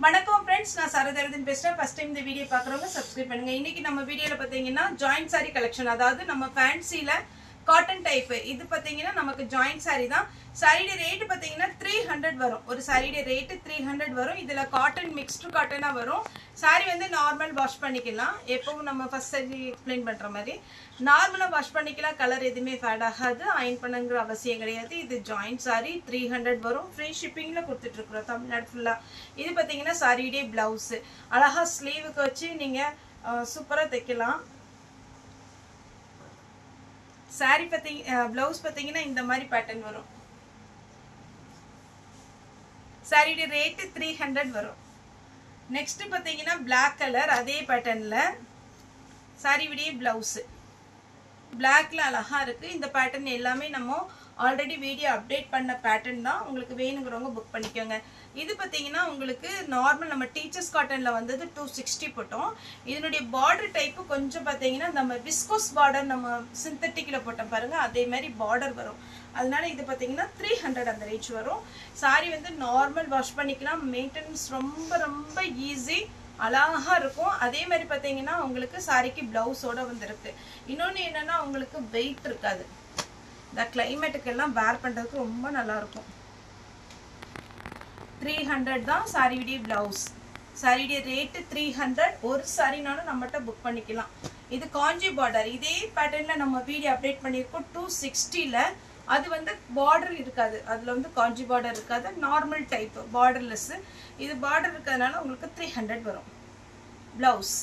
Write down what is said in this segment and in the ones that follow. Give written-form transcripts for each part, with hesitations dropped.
வணக்கம் ஃப்ரெண்ட்ஸ், நான் சரதரதன் பேசுறேன். ஃபர்ஸ்ட் டைம் இந்த வீடியோ பார்க்குறவங்க சப்ஸ்கிரைப் பண்ணுங்க. இன்னைக்கு நம்ம வீடியோல பார்த்தீங்கன்னா ஜாயிண்ட் சாரி கலெக்ஷன், அதாவது நம்ம ஃபேன்சில காட்டன் டைப். இது பார்த்தீங்கன்னா நமக்கு ஜாயிண்ட் சாரி தான். சாரியோட ரேட் பார்த்தீங்கன்னா 300 வரும். ஒரு சாரியோட ரேட் 300 வரும். இதுல காட்டன் மிக்ஸ்டு காட்டனா வரும். சாரி வந்து நார்மல் வாஷ் பண்ணிக்கலாம். எப்பவும் நம்ம ஃபர்ஸ்ட் சாரி எக்ஸ்பிளைன் பண்ற மாதிரி நார்மலா வாஷ் பண்ணிக்கலாம். கலர் எதுவுமே ஃபேட் ஆகாது. அயன் பண்ணுங்கிற அவசியம் கிடையாது. இது ஜாயிண்ட் சாரி 300 வரும். ஃப்ரீ ஷிப்பிங்ல கொடுத்துட்டு இருக்கிறோம் தமிழ்நாடு ஃபுல்லா. இது பார்த்தீங்கன்னா சாரியோட பிளவுஸ் அழகா ஸ்லீவுக்கு வச்சு நீங்க சூப்பரா தைக்கலாம். சாரி பிளவுஸ் பார்த்தீங்கன்னா இந்த மாதிரி பேட்டர்ன் வரும். சாரியோட ரேட் 300 வரும். நெக்ஸ்ட் பார்த்தீங்கன்னா பிளாக் கலர், அதே பேட்டர்ன்ல சாரியோட பிளவுஸ் பிளாக்ல அழகா இருக்கு. இந்த பேட்டர்ன் எல்லாமே நம்ம ஆல்ரெடி வீடியோ அப்டேட் பண்ண பேட்டர்ன் தான். உங்களுக்கு வேணுங்கிறவங்க புக் பண்ணிக்கோங்க. இது பார்த்தீங்கன்னா உங்களுக்கு நார்மல் நம்ம டீச்சர்ஸ் காட்டன்ல வந்தது 260 போட்டோம். இதனுடைய பார்டர் டைப் கொஞ்சம் பார்த்தீங்கன்னா நம்ம விஸ்கோஸ் பார்டர் நம்ம சிந்தட்டிக்ல போட்டோம் பாருங்க, அதே மாதிரி பார்டர் வரும். அதனால இது பார்த்தீங்கன்னா 300 அந்த ரேஞ்ச் வரும். சாரி வந்து நார்மல் வாஷ் பண்ணிக்கலாம். மெயின்டெனன்ஸ் ரொம்ப ரொம்ப ஈஸி, அழகா இருக்கும். அதே மாதிரி பார்த்தீங்கன்னா உங்களுக்கு சாரிக்கு பிளவுஸோட வந்துருக்கு. இன்னொன்று என்னன்னா உங்களுக்கு வெயிட் இருக்காது. இந்த கிளைமேட்டுக்கு எல்லாம் வேர் பண்றதுக்கு ரொம்ப நல்லா இருக்கும். 300 தான் சாரியோட பிளவுஸ். சாரியோட ரேட் 300. ஒரு சாரினாலும் நம்மகிட்ட புக் பண்ணிக்கலாம். இது காஞ்சி பார்டர். இதே பேட்டர்ன்ல நம்ம வீடியோ அப்டேட் பண்ணியிருக்கோம் 260ல. அது வந்து பார்டர் இருக்காது, அதுல வந்து காஞ்சி பார்டர் இருக்காது, நார்மல் டைப் பார்டர்லெஸ். இது பார்டர் இருக்கிறதுனால உங்களுக்கு 300 வரும். பிளவுஸ்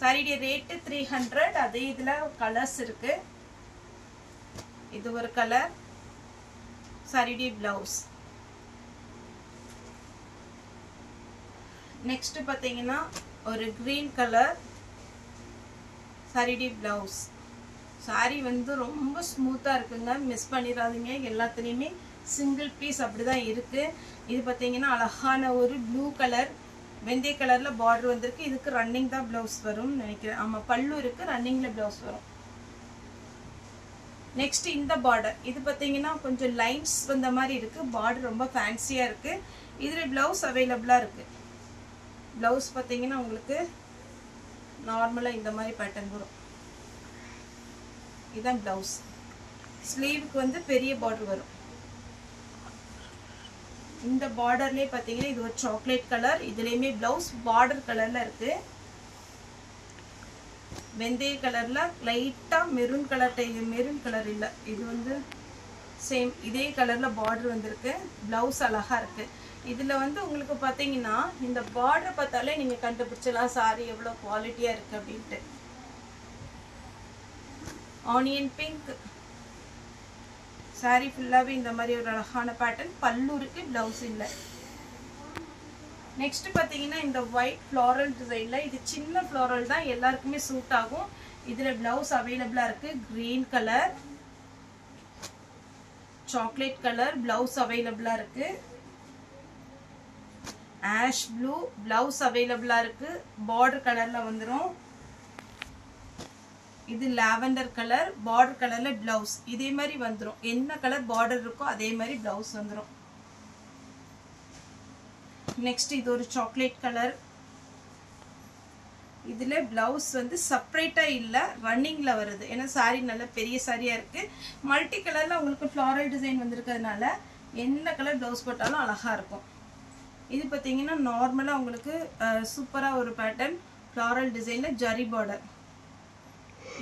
சாரியோட ரேட் 300. அதே இதுல கலர்ஸ் இருக்கு. இது ஒரு கலர். சாரியோட பிளவுஸ். நெக்ஸ்ட் பாத்தீங்கன்னா ஒரு கிரீன் கலர். சாரியோட பிளவுஸ். சாரி வந்து ரொம்ப ஸ்மூத்தா இருக்குங்க, மிஸ் பண்ணிடாதீங்க. எல்லாத்துலேயுமே சிங்கிள் பீஸ் அப்படிதான் இருக்கு. இது பார்த்தீங்கன்னா அழகான ஒரு ப்ளூ கலர், வெந்தய கலர்ல பார்டர் வந்திருக்கு. இதுக்கு ரன்னிங் தான் பிளவுஸ் வரும் நினைக்கிறேன். ஆமா, பல்லு இருக்கு, ரன்னிங்ல பிளவுஸ் வரும். நெக்ஸ்ட் இந்த பார்டர். இது பார்த்தீங்கன்னா கொஞ்சம் லைன்ஸ் வந்த மாதிரி இருக்கு. பார்டர் ரொம்ப ஃபேன்சியா இருக்கு. இதுல பிளவுஸ் அவைலபிளா இருக்கு. பிளவுஸ் பார்த்தீங்கன்னா உங்களுக்கு நார்மலா இந்த மாதிரி பேட்டர்ன் வரும். இதான் பிளவுஸ். ஸ்லீவுக்கு வந்து பெரிய பார்டர் வரும். இந்த பார்டர்லயே பாத்தீங்கன்னா இது ஒரு சாக்லேட் கலர். இதுலயுமே பிளவுஸ் பார்டர் கலர்ல இருக்கு. வெந்தய கலர்ல லைட்டா மெரூன் கலர் மெரூன் கலர் இல்ல, இது வந்து சேம் இதே கலர்ல பார்டர் வந்திருக்கு. பிளவுஸ் அழகா இருக்கு. இதுல வந்து உங்களுக்கு பாத்தீங்கன்னா இந்த பார்டர் பார்த்தாலே நீங்க கண்டுபிடிச்சலாம் சாரி எவ்வளவு குவாலிட்டியா இருக்கு அப்படின்ட்டு. Onion pink. சாரி ஃபுல்லாவே இந்த மாதிரி ஒரு அழகான பேட்டர்ன். பல்லு இருக்கு, பிளவுஸ் இல்ல. நெக்ஸ்ட் பாத்தீங்கன்னா இந்த ஒயிட் ஃப்ளாரல் டிசைன்ல, இது சின்ன ஃப்ளாரல் தான், எல்லாருக்குமே சூட் ஆகும். இதுல பிளவுஸ் அவைலபிளா இருக்கு. Green colour, chocolate colour blouse அவைலபிளா இருக்கு. ஆஷ் ப்ளூ பிளவுஸ் அவைலபிளா இருக்கு. பார்டர் கலர்ல வந்துரும். இது லாவெண்டர் கலர், பார்டர் கலர்ல பிளவுஸ் இதே மாதிரி வந்துரும். என்ன கலர் பார்டர் இருக்கோ அதே மாதிரி பிளவுஸ் வந்துரும். நெக்ஸ்ட் இது ஒரு சாக்லேட் கலர். இதுல பிளவுஸ் வந்து செப்பரேட்டா இல்ல, ரன்னிங்ல வருது. ஏன்னா சாரி நல்ல பெரிய சாரியா இருக்கு. மல்டி கலர்ல உங்களுக்கு ஃப்ளாரல் டிசைன் வந்திருக்கிறதுனால எந்த கலர் பிளவுஸ் போட்டாலும் அழகா இருக்கும். இது பாத்தீங்கன்னா நார்மலா உங்களுக்கு சூப்பரா ஒரு பேட்டர்ன் ஃப்ளாரல் டிசைன்ல ஜரி பார்டர்.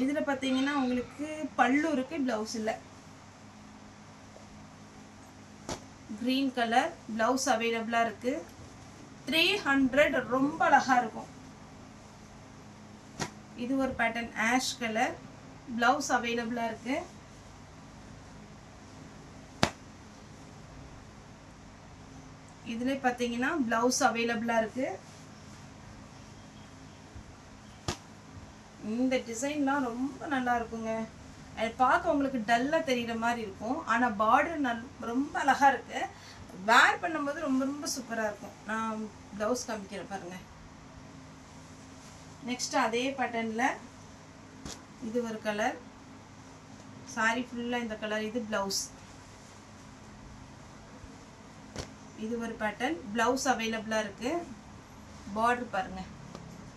இதுல பாத்தீங்கன்னா உங்களுக்கு பல்லு இருக்கு, பிளவுஸ் இல்ல. கிரீன் கலர் பிளவுஸ் அவைலபிளா இருக்கு. 300 ரொம்ப அழகா இருக்கும். இது ஒரு பேட்டர்ன் ஆஷ் கலர் பிளவுஸ் அவைலபிளா இருக்கு. இதுல பாத்தீங்கன்னா பிளவுஸ் அவைலபிளா இருக்கு. இந்த டிசைன்லாம் ரொம்ப நல்லா இருக்குங்க. அது பார்க்க உங்களுக்கு டல்லா தெரியுற மாதிரி இருக்கும், ஆனா பார்டர் ரொம்ப அழகா இருக்கு. வேர் பண்ணும்போது ரொம்ப ரொம்ப சூப்பரா இருக்கும். நான் பிளவுஸ் காமிக்கிறேன் பாருங்க. நெக்ஸ்ட் அதே பேட்டர்ன்ல இது ஒரு கலர். சாரி ஃபுல்லா இந்த கலர். இது பிளவுஸ். இது ஒரு பேட்டர்ன். ப்ளவுஸ் அவைலபிளாக இருக்குது. பார்டர் பாருங்கள்,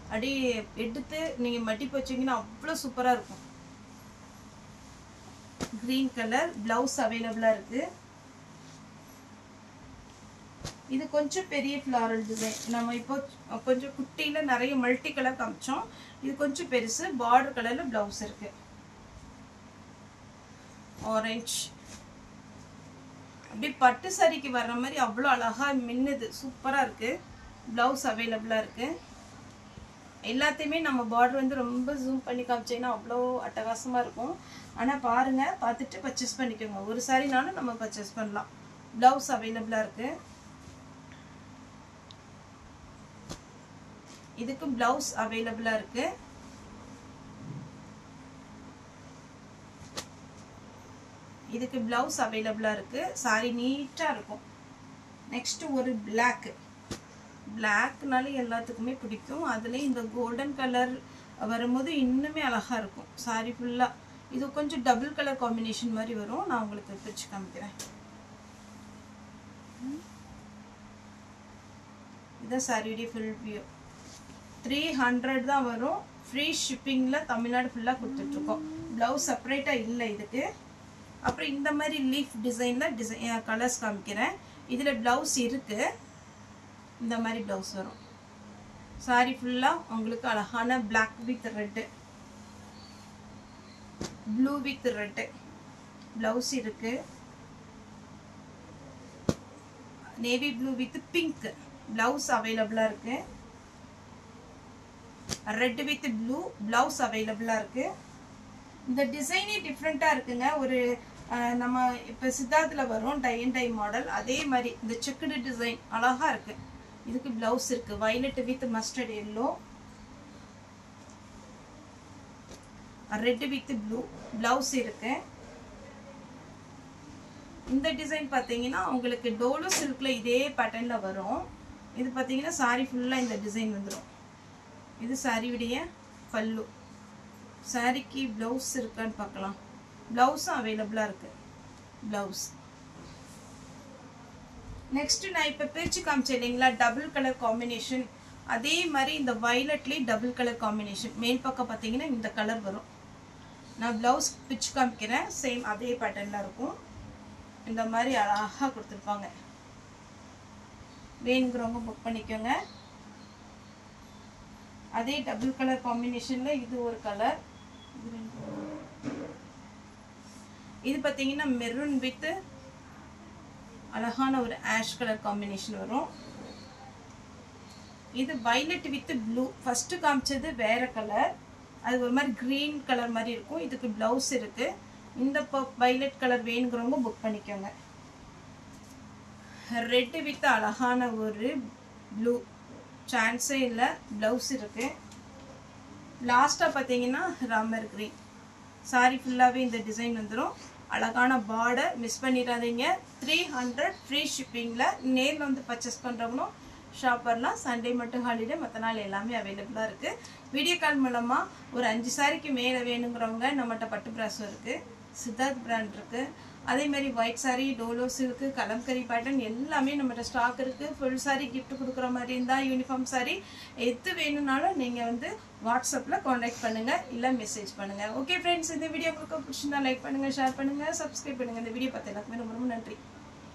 அப்படியே எடுத்து நீங்கள் மடிப்பு வச்சிங்கன்னா அவ்வளோ சூப்பராக இருக்கும். க்ரீன் கலர் ப்ளவுஸ் அவைலபிளாக இருக்குது. இது கொஞ்சம் பெரிய ஃப்ளாரல் டிசைன். நம்ம இப்போ கொஞ்சம் குட்டியில் நிறைய மல்டி கலர் காமிச்சோம். இது கொஞ்சம் பெருசு. பார்டர் கலரில் ப்ளவுஸ் இருக்குது. ஆரஞ்சு அப்படி பட்டு சாரிக்கு வர்ற மாதிரி அவ்வளோ அழகாக மின்னுது, சூப்பராக இருக்குது. ப்ளவுஸ் அவைலபிளாக இருக்குது. எல்லாத்தையுமே நம்ம பார்டர் வந்து ரொம்ப ஜூம் பண்ணி காமிச்சிங்கன்னா அவ்வளோ அட்டகாசமாக இருக்கும். ஆனால் பாருங்கள், பார்த்துட்டு பர்ச்சேஸ் பண்ணிக்கோங்க. ஒரு சாரினாலும் நம்ம பர்ச்சேஸ் பண்ணலாம். ப்ளவுஸ் அவைலபிளாக இருக்குது. இதுக்கு ப்ளவுஸ் அவைலபிளாக இருக்குது. இதுக்கு ப்ளவுஸ் அவைலபிளாக இருக்குது. சாரி நீட்டாக இருக்கும். நெக்ஸ்ட்டு ஒரு பிளாக்கு. பிளாக்னாலே எல்லாத்துக்குமே பிடிக்கும். அதுலேயும் இந்த கோல்டன் கலர் வரும்போது இன்னுமே அழகாக இருக்கும் சாரி ஃபுல்லாக. இது கொஞ்சம் டபுள் கலர் காம்பினேஷன் மாதிரி வரும். நான் உங்களுக்கு பிரித்து காமிக்கிறேன். இதுதான் சாரியுடைய ஃபுல் வியூ. 300 தான் வரும். ஃப்ரீ ஷிப்பிங்கில் தமிழ்நாடு ஃபுல்லாக கொடுத்துட்ருக்கோம். ப்ளவுஸ் செப்பரேட்டாக இல்லை இதுக்கு. அப்புறம் இந்த மாதிரி லீஃப் டிசைனில் கலர்ஸ் காமிக்கிறேன். இதில் ப்ளவுஸ் இருக்குது. இந்த மாதிரி ப்ளவுஸ் வரும். சாரி ஃபுல்லாக உங்களுக்கு அழகான black with red, blue with red blouse இருக்குது. Navy blue with pink blouse அவைலபிளாக இருக்குது. ரெட் வித் ப்ளூ ப்ளவுஸ் அவைலபிளாக இருக்குது. இந்த டிசைனே டிஃப்ரெண்ட்டாக இருக்குங்க. ஒரு நம்ம இப்போ சித்தார்த்தில் வரும் டை அண்ட் டை மாடல், அதே மாதிரி இந்த செக்குடு டிசைன் அழகாக இருக்குது. இதுக்கு ப்ளவுஸ் இருக்குது. Violet with mustard yellow, red with blue blouse இருக்குது. இந்த டிசைன் பார்த்தீங்கன்னா உங்களுக்கு டோலோ சில்கில் இதே பேட்டர்னில் வரும். இது பார்த்தீங்கன்னா சாரி ஃபுல்லாக இந்த டிசைன் வந்துடும். இது சாரியுடைய பல்லு. சாரிக்கு ப்ளவுஸ் இருக்கான்னு பார்க்கலாம். ப்ளவுஸும் அவைலபிளாக இருக்குது. ப்ளவுஸ் நெக்ஸ்ட்டு நான் இப்போ பிரித்து காமிச்சேன் இல்லைங்களா, டபுள் கலர் காம்பினேஷன். அதே மாதிரி இந்த வயலட்லேயே டபுள் கலர் காம்பினேஷன். மேல் பக்கம் பார்த்தீங்கன்னா இந்த கலர் வரும். நான் ப்ளவுஸ் பிரித்து காமிக்கிறேன். சேம் அதே பேட்டர்னில் இருக்கும். இந்த மாதிரி அழகாக கொடுத்துருப்பாங்க. வேணுங்கிறவங்க புக் பண்ணிக்கோங்க. அதே டபுள் கலர் காம்பினேஷனில் இது ஒரு கலர். இது பார்த்தீங்கன்னா மெரூன் வித் அழகான ஒரு ஆஷ் கலர் காம்பினேஷன் வரும். இது வயலட் வித் ப்ளூ. ஃபஸ்ட்டு காமிச்சது வேற கலர், அது ஒரு மாதிரி க்ரீன் கலர் மாதிரி இருக்கும். இதுக்கு ப்ளவுஸ் இருக்குது. இந்த வயலட் கலர் வேணுங்கிறவங்க புக் பண்ணிக்கோங்க. ரெட்டு வித் அழகான ஒரு ப்ளூ, சான்ஸே இல்லை. ப்ளவுஸ் இருக்குது. லாஸ்ட்டாக பார்த்தீங்கன்னா ராமர் க்ரீன். சாரி ஃபுல்லாகவே இந்த டிசைன் வந்துடும். அழகான பார்டர், மிஸ் பண்ணிடாதீங்க. 300 ஃப்ரீ ஷிப்பிங்கில். நேரில் வந்து பர்ச்சேஸ் பண்ணுறவங்களும் ஷாப் வரலாம். சண்டே மட்டும் ஹாலிடே, மற்ற நாள் எல்லாமே அவைலபிளாக இருக்குது. வீடியோ கால் மூலமாக ஒரு 5 சாரிக்கு மேலே வேணுங்கிறவங்க நம்மகிட்ட பட்டு பிராஸும் இருக்குது, சித்தார்த் பிராண்ட் இருக்குது. அதேமாதிரி white sorry, Dolo silk, kalamkari pattern எல்லாமே நம்மகிட்ட ஸ்டாக் இருக்குது. ஃபுல் சாரி கிஃப்ட் கொடுக்குற மாதிரி இருந்தால், யூனிஃபார்ம் சாரி எது வேணும்னாலும் நீங்கள் வந்து வாட்ஸ்அப்பில் காண்டாக்ட் பண்ணுங்கள், இல்லை மெசேஜ் பண்ணுங்கள். ஓகே ஃப்ரெண்ட்ஸ், இந்த வீடியோ உங்களுக்கு பிடிச்சிருந்தா லைக் பண்ணுங்கள், ஷேர் பண்ணுங்கள், சப்ஸ்கிரைப் பண்ணுங்கள். இந்த வீடியோ பார்த்து எல்லாருக்குமே ரொம்ப ரொம்ப நன்றி.